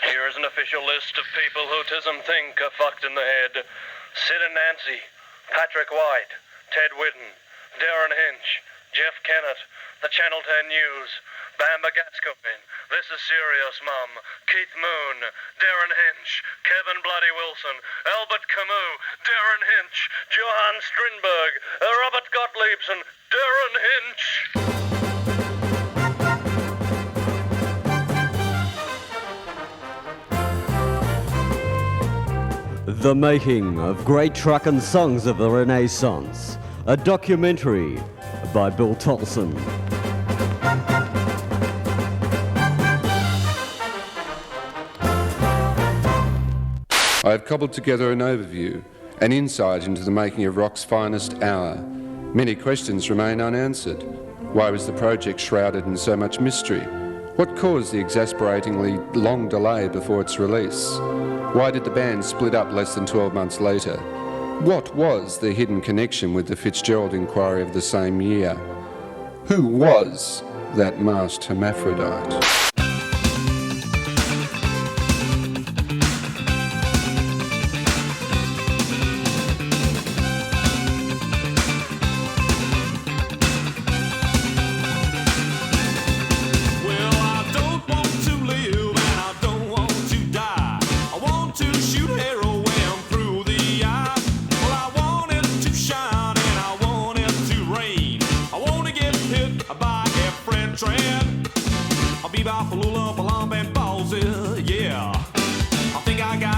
Here's an official list of people who TISM think are fucked in the head. Sid and Nancy, Patrick White, Ted Whitten, Darren Hinch, Jeff Kennett, the Channel 10 News, Bamba Gascoigne, This Is Serious Mum, Keith Moon, Darren Hinch, Kevin Bloody Wilson, Albert Camus, Darren Hinch, Johann Strindberg, Robert Gottliebs and Darren Hinch. The Making of Great Truckin' Songs of the Renaissance, a documentary by Bill Tolson. I have cobbled together an overview, an insight into the making of rock's finest hour. Many questions remain unanswered. Why was the project shrouded in so much mystery? What caused the exasperatingly long delay before its release? Why did the band split up less than 12 months later? What was the hidden connection with the Fitzgerald inquiry of the same year? Who was that masked hermaphrodite?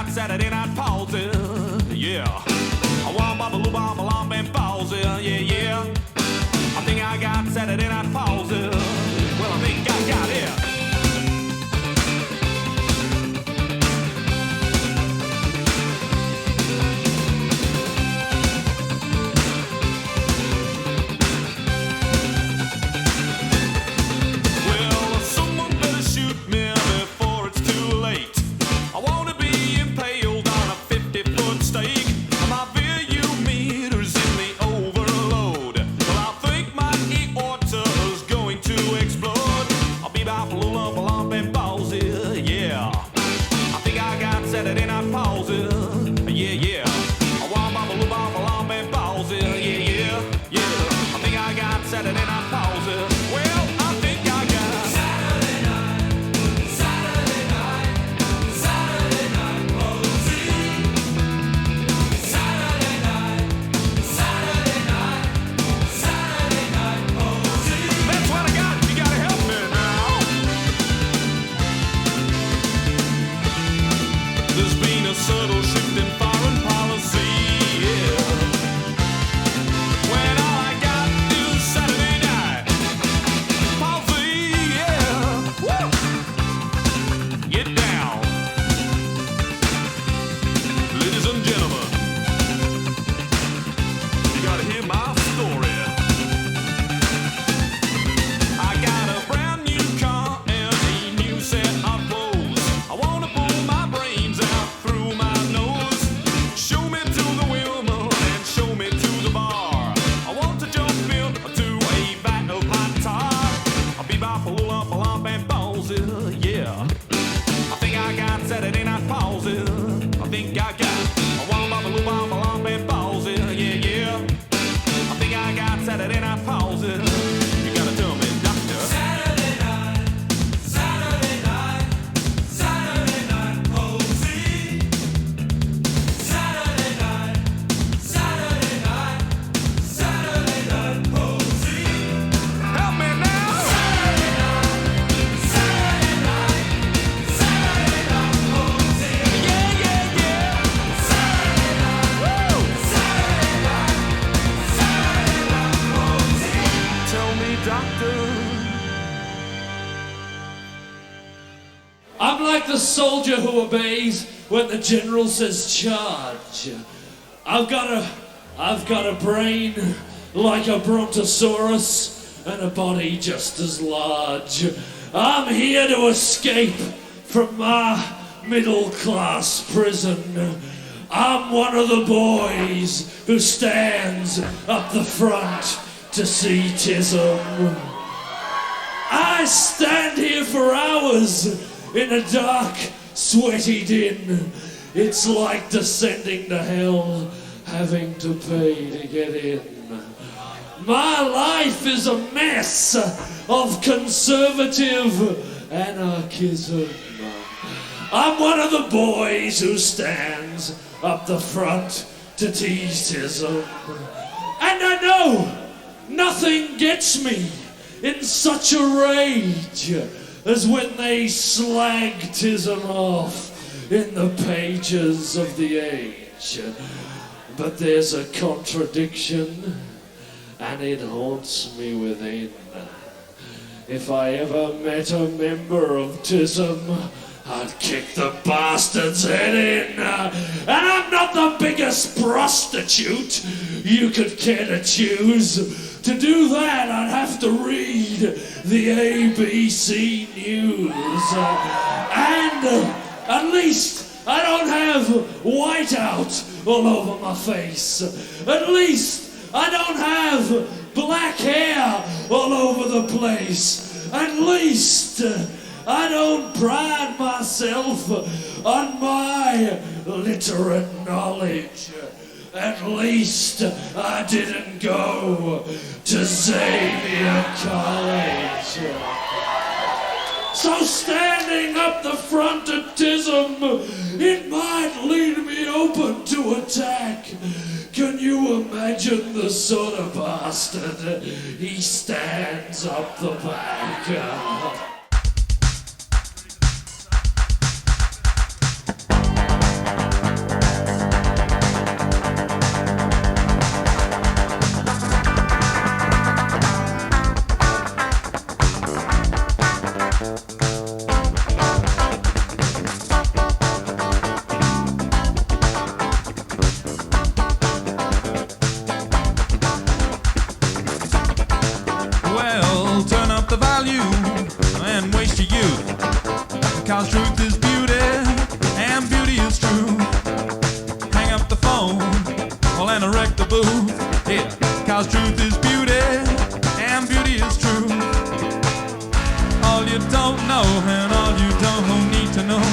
Saturday night palsy, yeah. I want Babaloo Bambalam and palsy, yeah. I think I got Saturday night palsy. Well, I think I got it. Well, someone better shoot me before it's too late. I wanna be Saturday night palsy, yeah. I want Babaloo Bambalam and palsy, yeah. I think I got Saturday night palsy. Well, I think I got Saturday night palsy. Saturday night palsy. That's what I got. You gotta help me now. There's been a subtle shift in foreign policy, yeah. When all I got is Saturday night palsy, yeah. Woo! Get down, ladies and gentlemen. You gotta hear my story. I got a brand new car and a new set of clothes. I wanna pull my brains out through my nose. Show me to the wheelman and show me to the bar. I want to jump into a vat of hot tar. I'll be Babaloo and palsy, yeah. I think I got Saturday night palsy. I think I got. I want Babaloo and palsy, yeah. I think I got Saturday night palsy. You gotta tell me, doctor. Saturday night palsy. Saturday night palsy. Help me now. Saturday night palsy. Yeah. Saturday night palsy. Tell me, doctor. I'm like the soldier who obeys when the general says charge. I've got a brain like a brontosaurus and a body just as large. I'm here to escape from my middle-class prison. I'm one of the boys who stands up the front to see TISM. I stand here for hours in a dark sweated in. It's like descending to hell, having to pay to get in. My life is a mess of conservative anarchism. I'm one of the boys who stands up the front to tease TISM. And I know nothing gets me in such a rage as when they slag TISM off in the pages of the age. But there's a contradiction, and it haunts me within. If I ever met a member of TISM, I'd kick the bastard's head in. And I'm not the biggest prostitute you could care to choose. To do that, I'd have to read the ABC News. And at least I don't have whiteout all over my face. At least I don't have black hair all over the place. At least I don't pride myself on my literate knowledge. At least I didn't go to Xavier College. So standing up the front of TISM, it might lead me open to attack. Can you imagine the sort of bastard he stands up the back? Cause truth is beauty, and beauty is true. Hang up the phone, well, and erect the booth. Yeah, cause truth is beauty, and beauty is true. All you don't know, and all you don't need to know.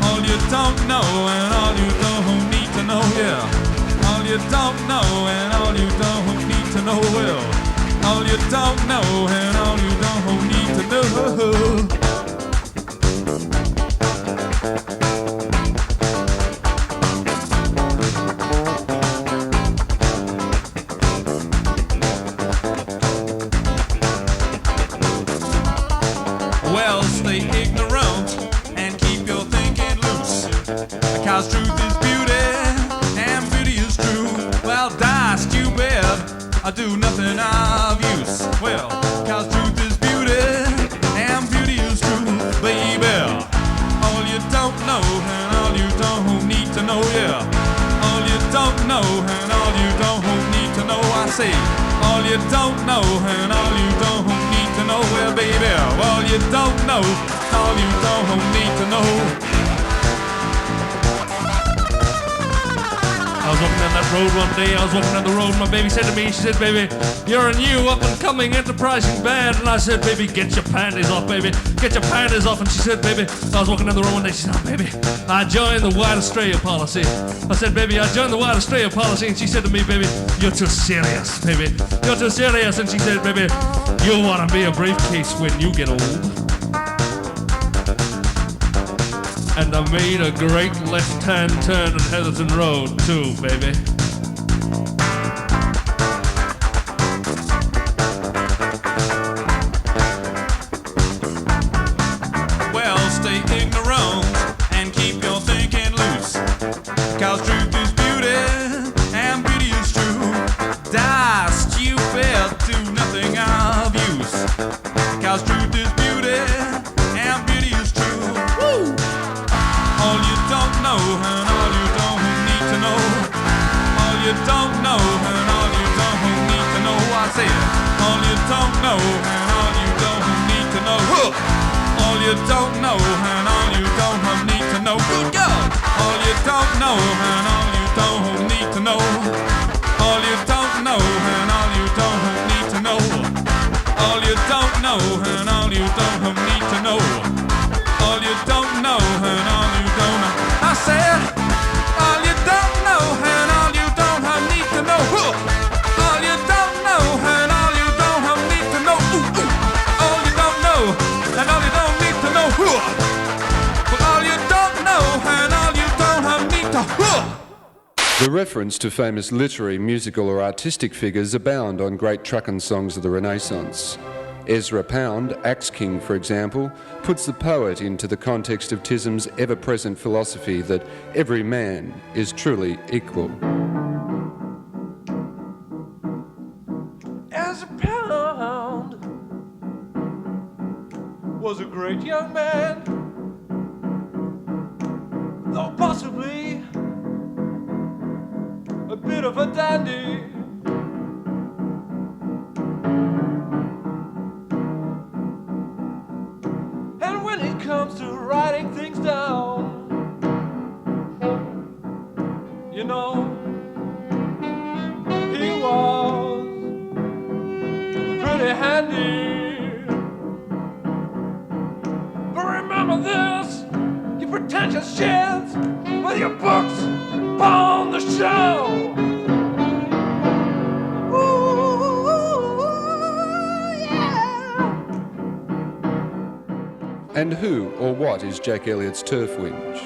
All you don't know, and all you don't need to know, yeah. All you don't know, and all you don't need to know, well. All you don't know, and all you don't need to know. Well, stay ignorant and keep your thinking loose. Cause truth is beauty and beauty is true. Well, die stupid, I do nothing of use. Well, cause truth is beauty and beauty is true, baby. All you don't know and all you don't need to know, yeah. All you don't know and all you don't need to know, I say. All you don't know and all you don't need to know, well, baby. All you don't know, all you don't need to know. I was walking down that road one day, I was walking down the road, my baby said to me, she said, baby, you're a new up-and-coming enterprising band. And I said, baby, get your panties off, baby, get your panties off. And she said, baby, I was walking down the road one day, she said, oh, baby, I joined the White Australia policy. I said, baby, I joined the White Australia policy. And she said to me, baby, you're too serious, baby, you're too serious. And she said, baby, you'll want to be a briefcase when you get old. And I made a great left-hand turn on Heatherton Road, too, baby. Well, stay ignorant and keep your thinking loose. Cause truth is beauty and beauty is true. Die stupid, do nothing of use. Cause truth is beauty and beauty is true. Woo! All you don't know and all you don't need to know. All you don't know and all you don't need to know, I say it. All you don't know and all you don't need to know. All you don't know and all you don't need to know. Good God! All you don't know and all you don't need to know. All you don't know and all you don't need to know. All you don't know and all you don't need to know. All you don't know and all The reference to famous literary, musical or artistic figures abound on great truckin' songs of the Renaissance. Ezra Pound, Axe King for example, puts the poet into the context of TISM's ever-present philosophy that every man is truly equal. Ezra Pound was a great young man, though possibly a bit of a dandy. And when it comes to writing things down, you know, he was pretty handy. But remember this, you pretentious shits, with your books on the show. And who or what is Jack Elliott's turf whinge?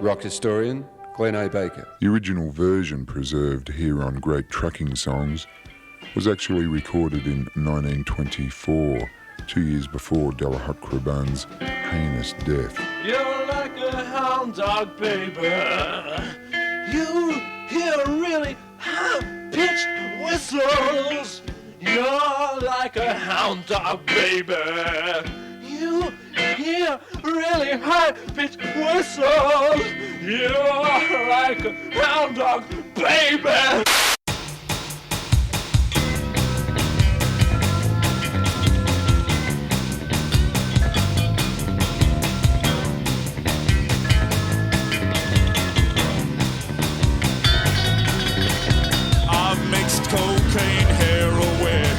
Rock historian Glenn A. Baker. The original version preserved here on Great Trucking Songs was actually recorded in 1924, 2 years before Delahuck Craban's heinous death. You're like a hound dog, baby. You hear really high-pitched whistles. You're like a hound dog, baby. You hear really high-pitched whistles. You're like a hound dog, baby. I've mixed cocaine, heroin,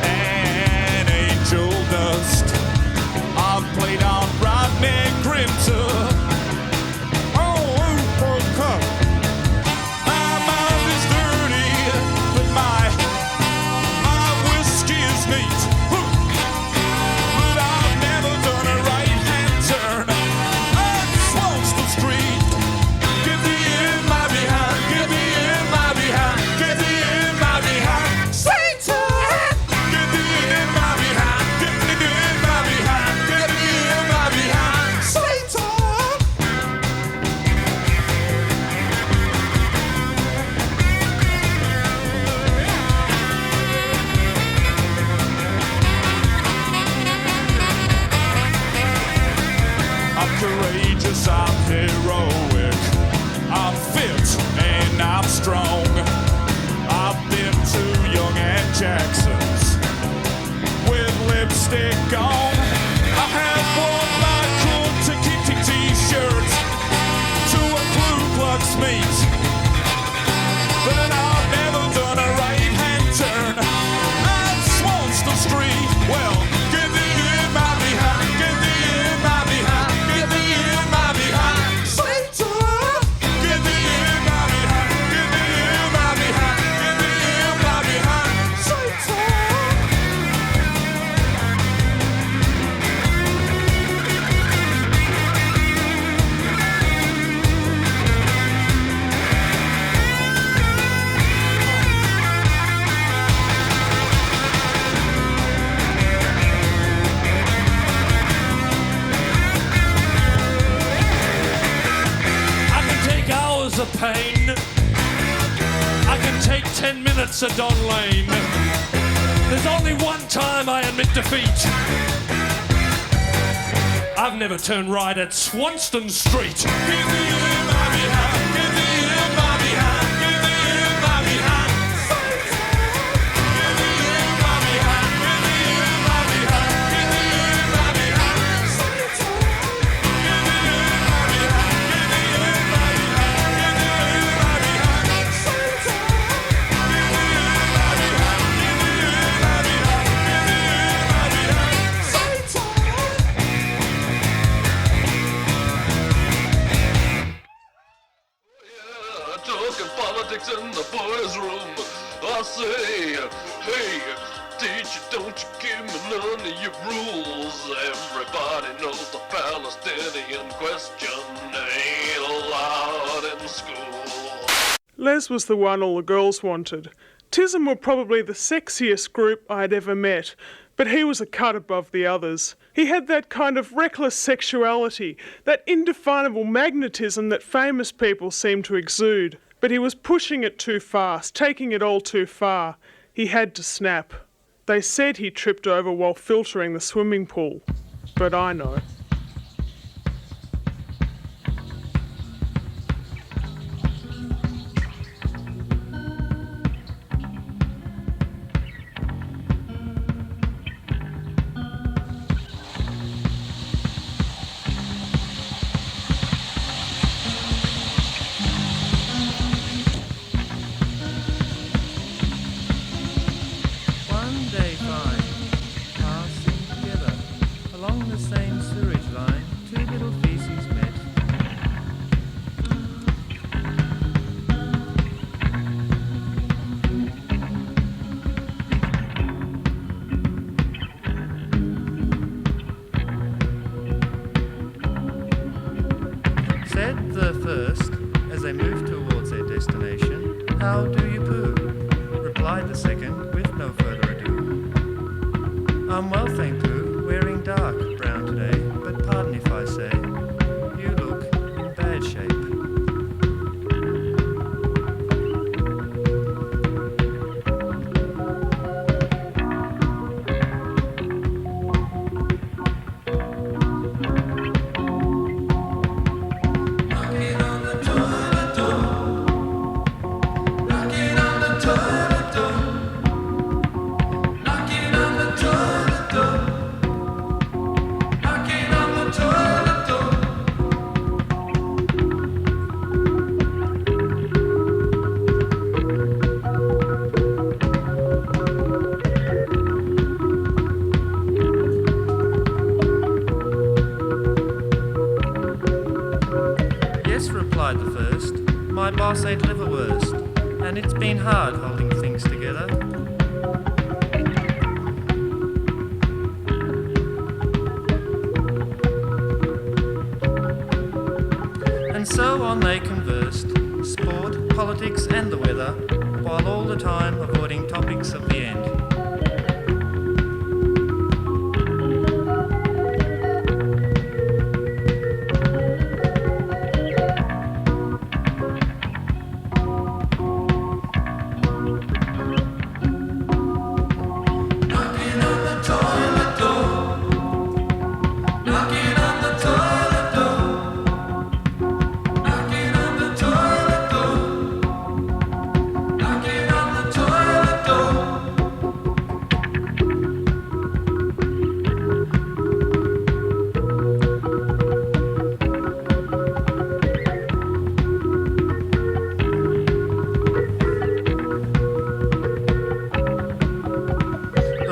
and angel dust. I've played on Rodman Grimter. My mind is dirty, but my whiskey is neat. But I've never done a right-hand turn. I swans the street. Get me in my behind. Get me in my behind. Get me in my behind. Satan! Get me in my behind. Get me in my behind. Get me in my behind. Satan! I'm courageous, I'm heroic, I'm fit and I'm strong. I've been to Young and Jackson's with lipstick on. I have worn my cool t-shirt to a Ku Klux meet, but I've never done a right-hand turn at Swanson Street. Well, get me in my behind, get me in my behind, get me in my behind. Satan! Get me in my behind, get me in my behind, get me in my behind. Satan! I can take hours of pain. I can take 10 minutes of Don Lane. There's only one time I admit defeat. I've never turned right at Swanston Street. Get me in my behind. Get me in my behind. Get me in my behind. Get me in my behind. Get me in my behind. Get me in my behind. Get me in my behind. Get me in my behind. Get me in my behind. Get me in my behind. Get me in my behind. Get me in my behind. Talking politics in the boys' room. I say, hey, teacher, don't you give me none of your rules. Everybody knows the Palestinian question ain't allowed in school. Les was the one all the girls wanted. TISM were probably the sexiest group I'd ever met, but he was a cut above the others. He had that kind of reckless sexuality, that indefinable magnetism that famous people seem to exude. But he was pushing it too fast, taking it all too far. He had to snap. They said he tripped over while filtering the swimming pool, but I know. Said the first, as they moved towards their destination, "How do you poo?" Replied the second, with no further ado, "I'm well, thank you, wearing dark brown today, but pardon if I say, you look in bad shape." Replied the first, "My boss ate liverwurst, and it's been hard holding things together." And so on they conversed, sport, politics and the weather, while all the time avoiding topics of the end.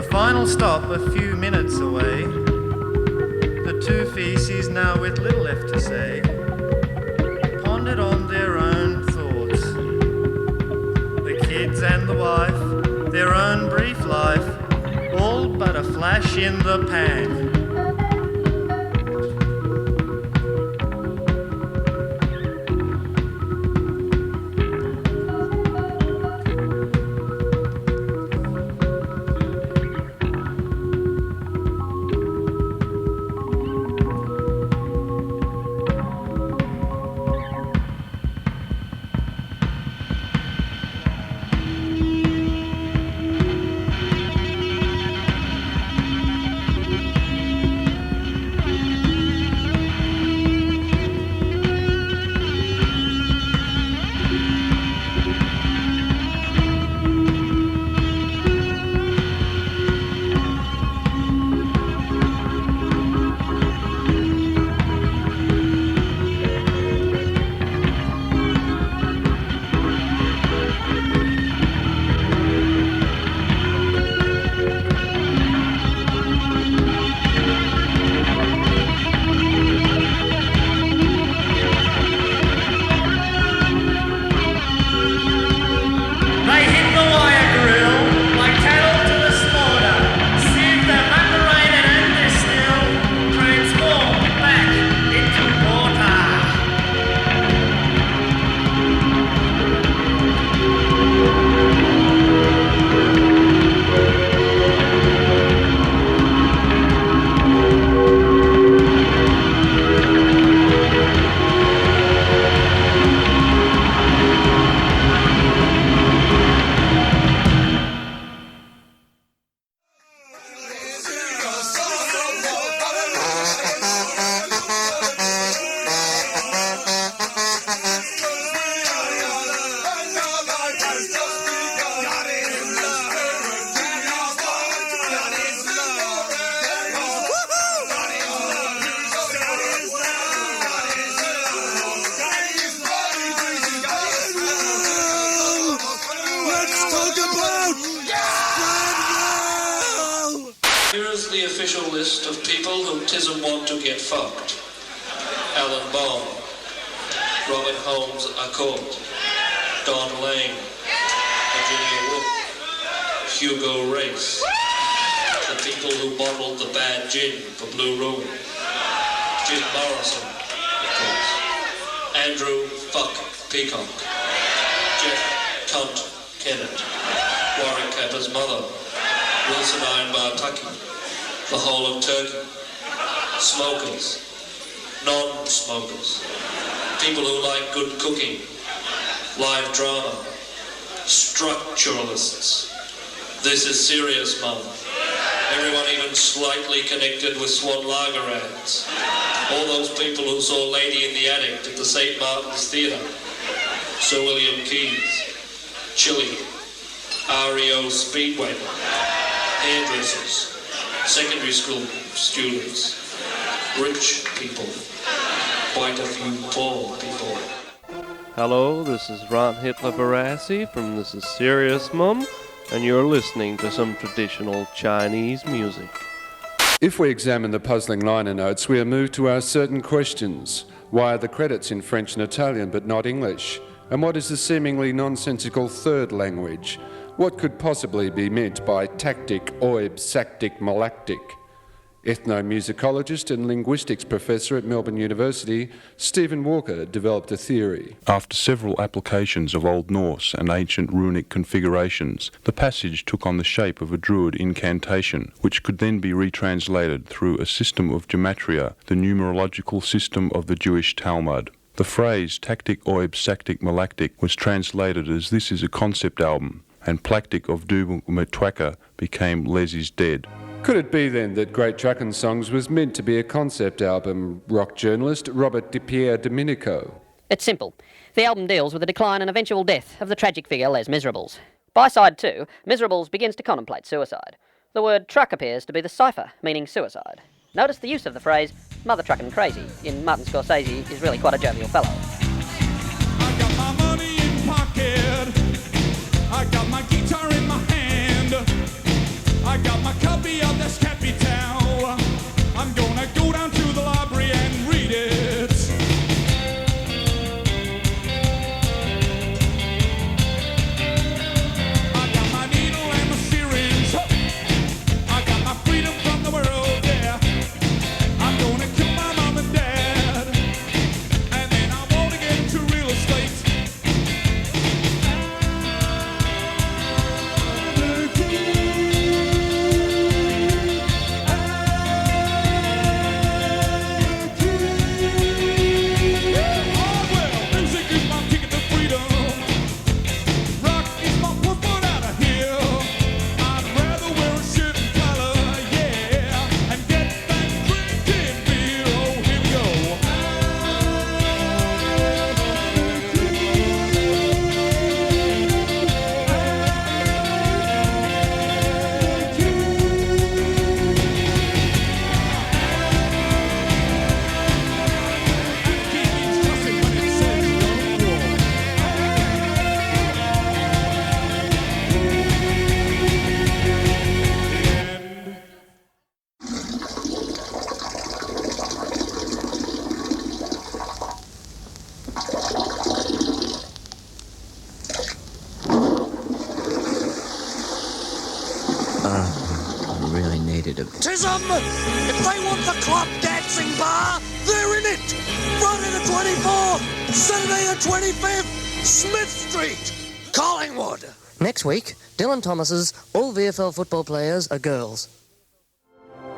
Final stop a few minutes away. The two feces now with little left to say pondered on their own thoughts. The kids and the wife, their own brief life, all but a flash in the pan. official list of people who TISM want to get fucked. Alan Bond, Robert Holmes Accord, Don Lane, Virginia Woolf, Hugo Race, the people who bottled the bad gin for Blue Room, Jim Morrison, of course, Andrew Fuck Peacock, Jeff Cunt Kennett, Warren Capper's mother, Wilson Ironbar Tucky, the whole of Turkey, smokers, non-smokers, people who like good cooking, live drama, structuralists. This is serious, Mum. Everyone even slightly connected with Swan Lager ads. All those people who saw Lady in the Attic at the St. Martin's Theatre. Sir William Keys, Chili, REO Speedway, hairdressers, secondary school students, rich people, quite a few poor people. Hello, this is Ron Hitler Barassi from This Is Serious Mum, and you're listening to some traditional Chinese music. If we examine the puzzling liner notes, we are moved to ask certain questions. Why are the credits in French and Italian but not English? And what is the seemingly nonsensical third language? What could possibly be meant by tactic, oib, sactic, malactic? Ethnomusicologist and linguistics professor at Melbourne University, Stephen Walker, developed a theory. After several applications of Old Norse and ancient runic configurations, the passage took on the shape of a Druid incantation, which could then be retranslated through a system of gematria, the numerological system of the Jewish Talmud. The phrase tactic, oib, sactic, malactic was translated as "this is a concept album," and Plactic of Double Metwaka became Les is Dead. Could it be then that Great Truckin' Songs was meant to be a concept album? Rock journalist Robert Di Pier Domenico. It's simple. The album deals with the decline and eventual death of the tragic figure Les Miserables. By side 2, Miserables begins to contemplate suicide. The word truck appears to be the cipher, meaning suicide. Notice the use of the phrase "mother truckin' crazy" in Martin Scorsese is really quite a jovial fellow. I got my money in pocket, I got my guitar in my hand, I got my copy of this Capital. I'm gonna go down to the library and read it. I got my needle and my syringe, I got my freedom from the world, yeah. I'm gonna kill my mom and dad, and then I wanna get into real estate. really needed a... TISM! If they want the club dancing bar, they're in it! Friday the 24th, Saturday the 25th, Smith Street, Collingwood. Next week, Dylan Thomas's All VFL Football Players Are Girls.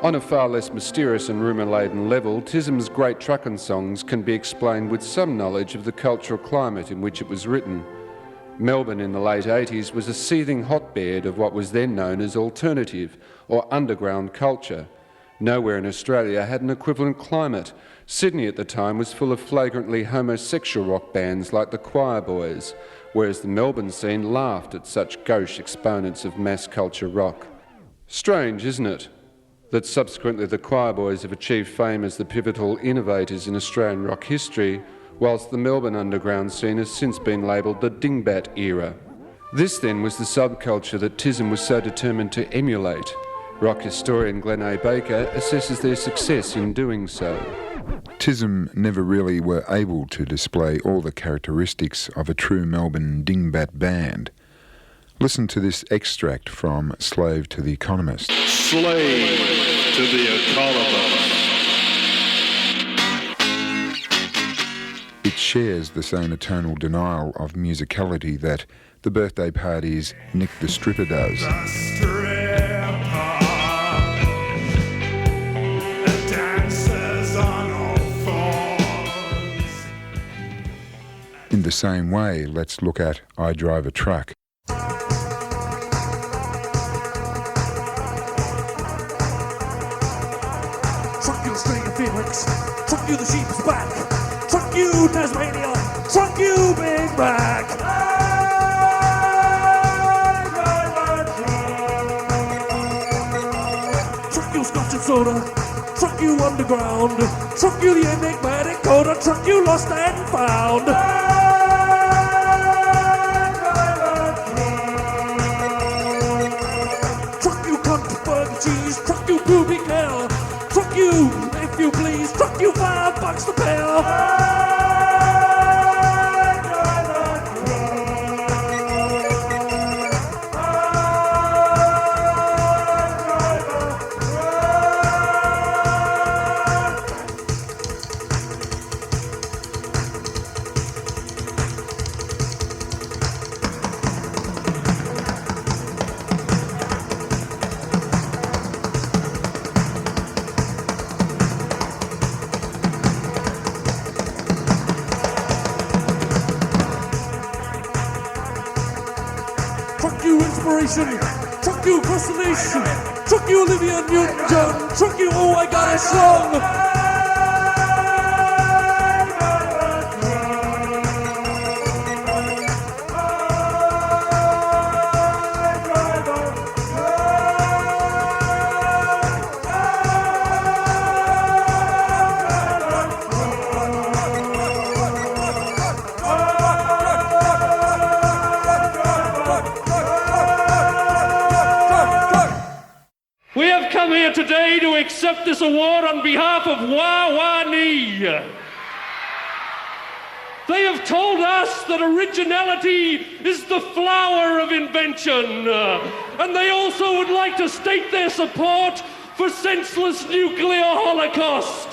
On a far less mysterious and rumour-laden level, TISM's Great Truckin' Songs can be explained with some knowledge of the cultural climate in which it was written. Melbourne in the late 80s was a seething hotbed of what was then known as alternative or underground culture. Nowhere in Australia had an equivalent climate. Sydney at the time was full of flagrantly homosexual rock bands like the Choir Boys, whereas the Melbourne scene laughed at such gauche exponents of mass culture rock. Strange, isn't it, that subsequently the Choir Boys have achieved fame as the pivotal innovators in Australian rock history, whilst the Melbourne underground scene has since been labelled the Dingbat era. This then was the subculture that TISM was so determined to emulate. Rock historian Glenn A. Baker assesses their success in doing so. TISM never really were able to display all the characteristics of a true Melbourne dingbat band. Listen to this extract from Slave to the Economist. Slave to the Economist. It shares the same eternal denial of musicality that the birthday party's Nick the Stripper does. In the same way, let's look at I Drive a Truck. Truck you Australia Felix, truck you the sheep's back, truck you Tasmania, truck you Big Mac. Truck you Scotch and soda, truck you underground, truck you the enigmatic coda, truck you lost and found. Truck you country burger cheese, truck you booby cow, truck you, if you please, truck you $5 a pair. Truck you inspiration, truck you fascination, truck you Olivia Newton-John, truck you Oh I Got a Song. We have come here today to accept this award on behalf of Wah-Wah-Nee. They have told us that originality is the flower of invention, and they also would like to state their support for senseless nuclear holocaust.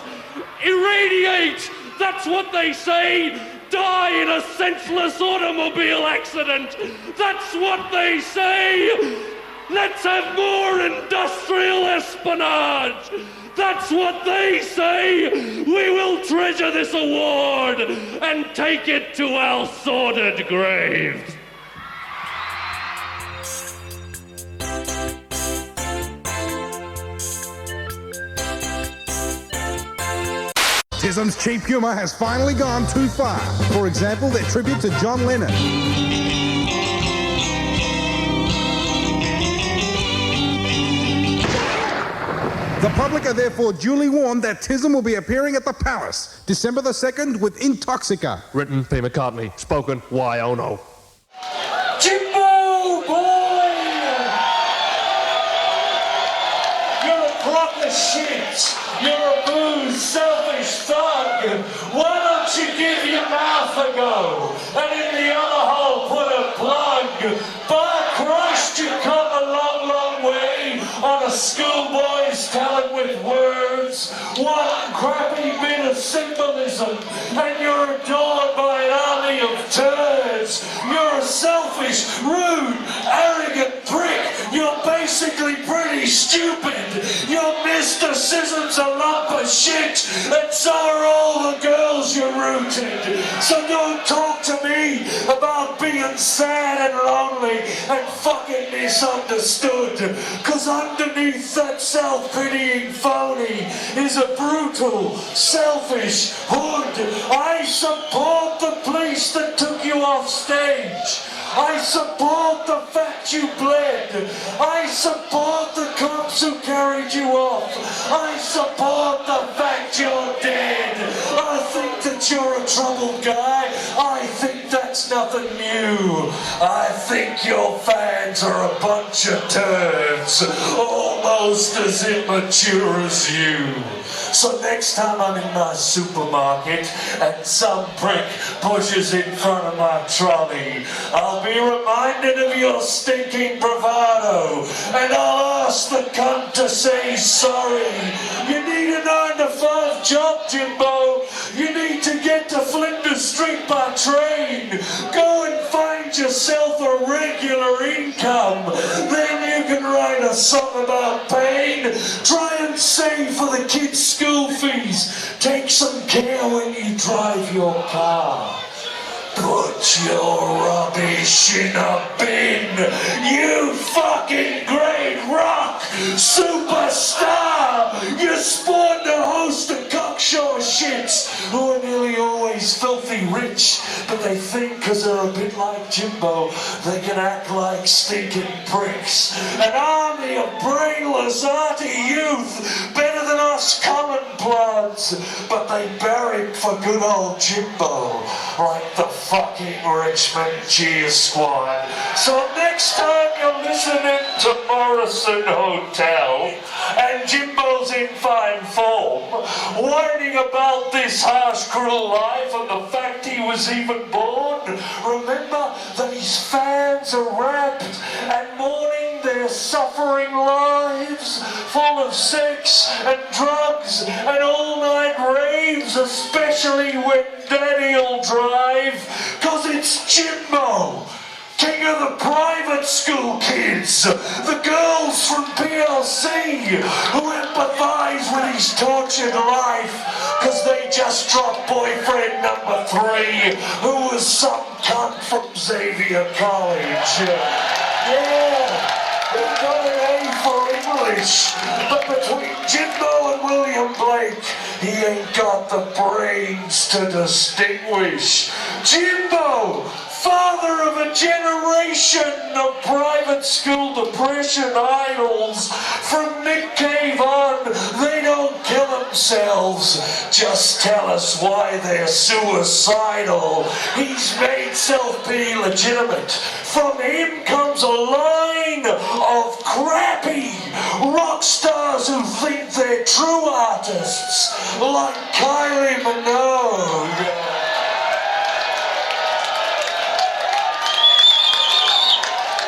Irradiate, that's what they say. Die in a senseless automobile accident, that's what they say. Let's have more industrial espionage. That's what they say. We will treasure this award and take it to our sordid graves. TISM's cheap humour has finally gone too far. For example, their tribute to John Lennon. The public are therefore duly warned that TISM will be appearing at the Palace, December the 2nd with Intoxica. Written P. McCartney, spoken Y. Ono. Jimbo boy! You're a crock of shit. You're a booze, selfish thug. Why don't you give your mouth a go? And in the other hole put a plug. By Christ, you've come a long, long way on a schoolboy's talent with words. One crappy bit of symbolism, and you're adored by an army of turds. You're a selfish, rude, arrogant prick. You're basically pretty stupid. You're Mr. Sism's a lump of shit, and so are all the girls you rooted. So don't talk to me about being sad and lonely and fucking misunderstood, cause underneath that self-pitying phony is a brutal, selfish hood. I support the police that took you off stage. I support the fact you bled. I support the cops who carried you off. I support the fact you're dead. I think that you're a troubled guy. I think that's that's nothing new. I think your fans are a bunch of turds, almost as immature as you. So next time I'm in my supermarket and some prick pushes in front of my trolley, I'll be reminded of your stinking bravado, and I'll ask the cunt to say sorry. You need a 9-to-5 job, Jimbo. You need to get to Flinders Street by train. Go and find yourself a regular income. Then you can write a song about pain. Try and save for the kids' school fees. Take some care when you drive your car. Put your rubbish in a bin, you fucking great rock superstar! You spawned a host of cocksure shits who are nearly always filthy rich, but they think because they're a bit like Jimbo, they can act like stinking pricks. An army of brainless, arty youth, better than us common bloods, but they buried for good old Jimbo, like the fucking Richmond Cheer Squad. So next time you're listening to Morrison Hotel and Jimbo's in fine form, whining about this harsh, cruel life and the fact he was even born, remember that his fans are wrapped and mourning their suffering lives, full of sex and drugs and all-night raves, especially when Daddy'll drive, 'cause it's Jimbo, king of the private school kids, the girls from PLC who empathise with his tortured life, 'cause they just dropped boyfriend number 3, who was some cunt from Xavier College. Yeah, he got an A for English, but between Jimbo and William Blake, he ain't got the brains to distinguish. Jimbo, father of a generation of private school depression idols, from Nick Cave on, they don't kill themselves, just tell us why they're suicidal. He's made self-pity legitimate. From him comes a line of crappy rock stars who think they're true artists, like Kylie Minogue.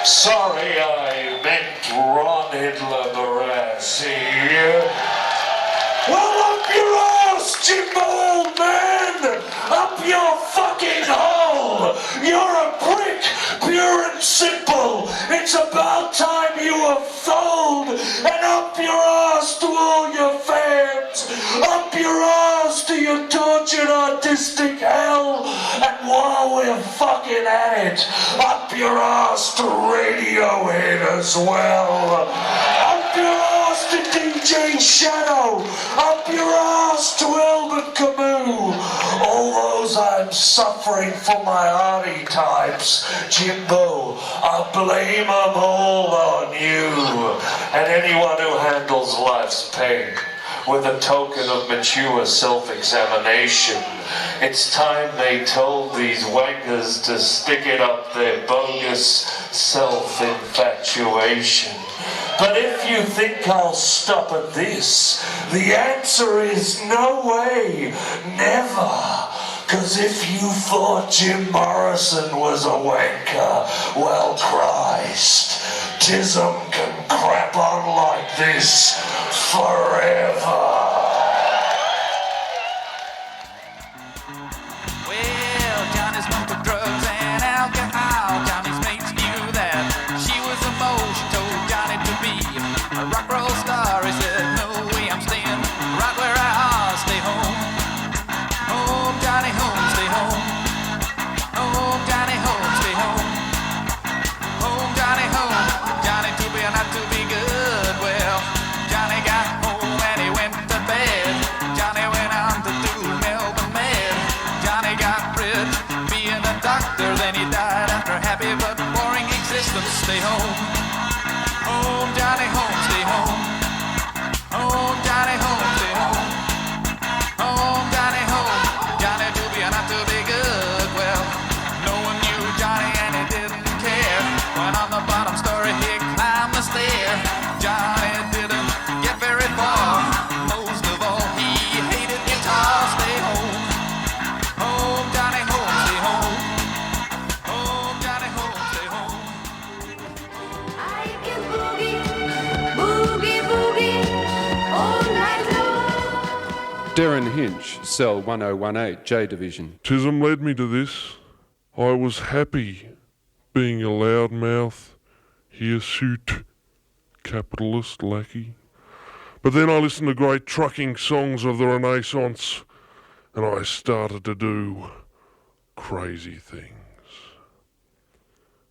Sorry, I meant Ron Hitler Barassi. Well, up your ass, Jimbo, old man! Up your fucking hole! You're a prick, pure and simple. It's about time you were fold. And up your ass to all your fans. Up your ass to your tortured artistic hell. And while we're fucking at it, up your ass to Radiohead as well. Up your ass to DJ Shadow. Up your ass to Albert Camus. All those I'm suffering for my archetypes, Jimbo, I blame them all on you. And anyone who handles life's pain with a token of mature self-examination. It's time they told these wankers to stick it up their bogus self-infatuation. But if you think I'll stop at this, the answer is no way, never. 'Cause if you thought Jim Morrison was a wanker, well, Christ, TISM can crap on like this forever. Well, Johnny's smoked with drugs and alcohol. Johnny's mates knew that she was a mole. She told Johnny to be a rock roll star. He said, no way, I'm staying right where I are. Stay home. Home, Johnny, home, stay home. Home, Johnny, home, stay home. Home, Johnny, home. Johnny to be or not to be good. Well, Johnny got home and he went to bed. Johnny went on to do Melbourne Med. Johnny got rich being a doctor, then he died after a happy but boring existence. Stay home. Home, Johnny, home, stay home. Home, Johnny, home, stay home. Home, Johnny, home. Johnny to be or not to be good. Well, no one knew Darren Hinch, Cell 1018, J Division. TISM led me to this. I was happy being a loudmouth, hirsute, capitalist lackey. But then I listened to great trucking songs of the Renaissance, and I started to do crazy things.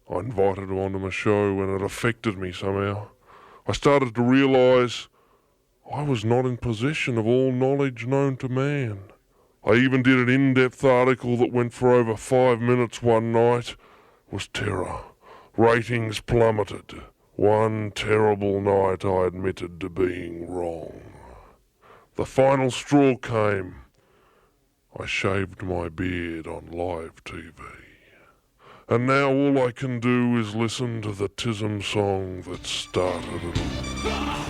I invited him onto my show, and it affected me somehow. I started to realise I was not in possession of all knowledge known to man. I even did an in-depth article that went for over 5 minutes one night. It was terror. Ratings plummeted. One terrible night I admitted to being wrong. The final straw came. I shaved my beard on live TV. And now all I can do is listen to the TISM song that started it all.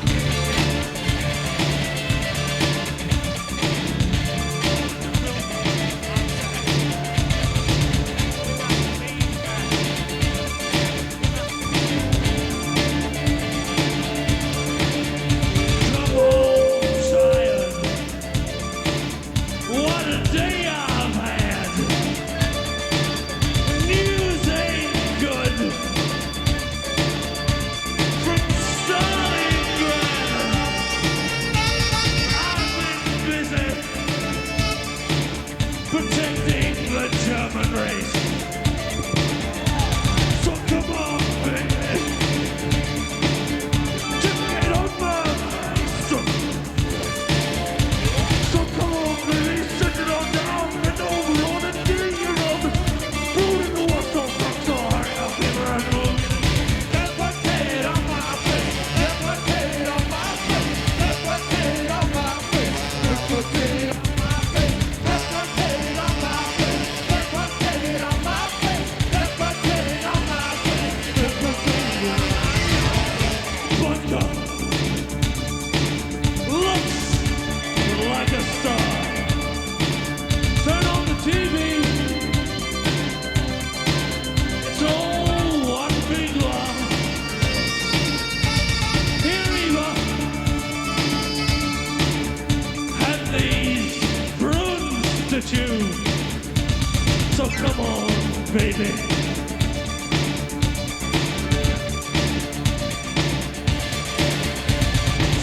So come on, baby.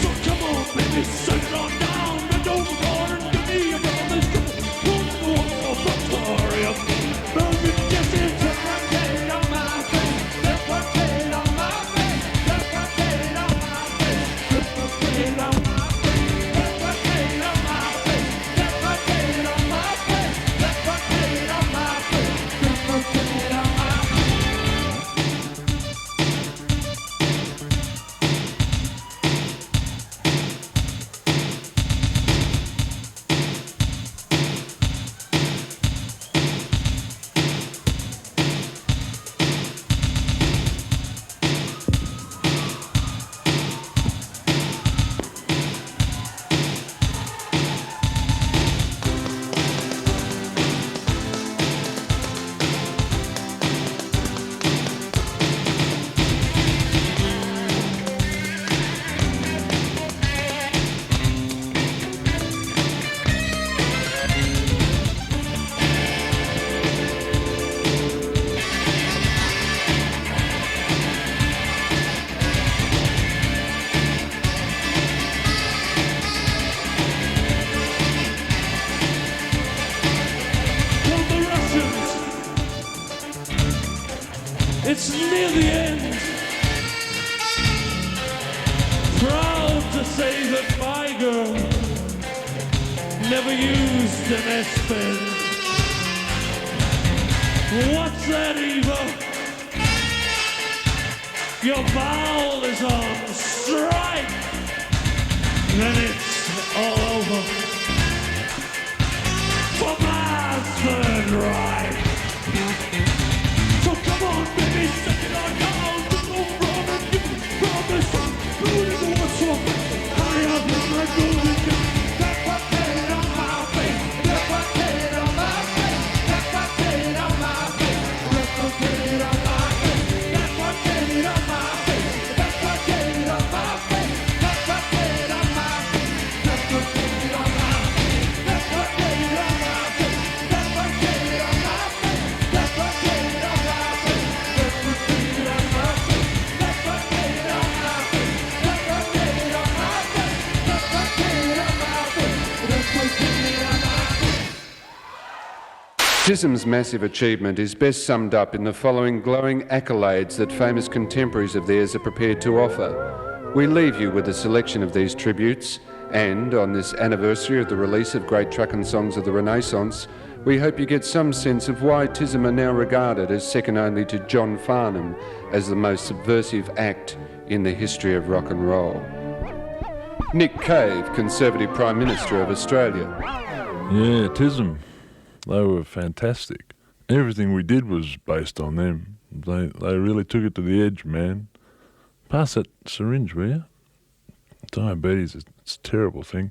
So come on, baby, set it on down. And over and give me a promise. One more of the glory of Melvin Jesse. Defecate on my face. Defecate on my face. Defecate on my face. Defecate on my face. Defecate on my face. Defecate on my face. Defecate on my face. Defecate on my face. It's near the end. Proud to say that my girl never used an S-Pen. What's that, Eva? Your vowel is on strike. Then it's all over for my third right. So come on, baby, set it on down. Just go from and give me promise. Beauty the what's up. Hurry up, let my golden. Defecate on my face. Defecate on my face. Defecate on my face. Defecate on my face. Defecate on my face. Defecate on my face. Defecate on my face. TISM's massive achievement is best summed up in the following glowing accolades that famous contemporaries of theirs are prepared to offer. We leave you with a selection of these tributes, and on this anniversary of the release of Great Truckin' Songs of the Renaissance, we hope you get some sense of why TISM are now regarded as second only to John Farnham as the most subversive act in the history of rock and roll. Nick Cave, Conservative Prime Minister of Australia. Yeah, TISM. They were fantastic. Everything we did was based on them. They really took it to the edge, man. Pass that syringe, will you? Diabetes, it's a terrible thing.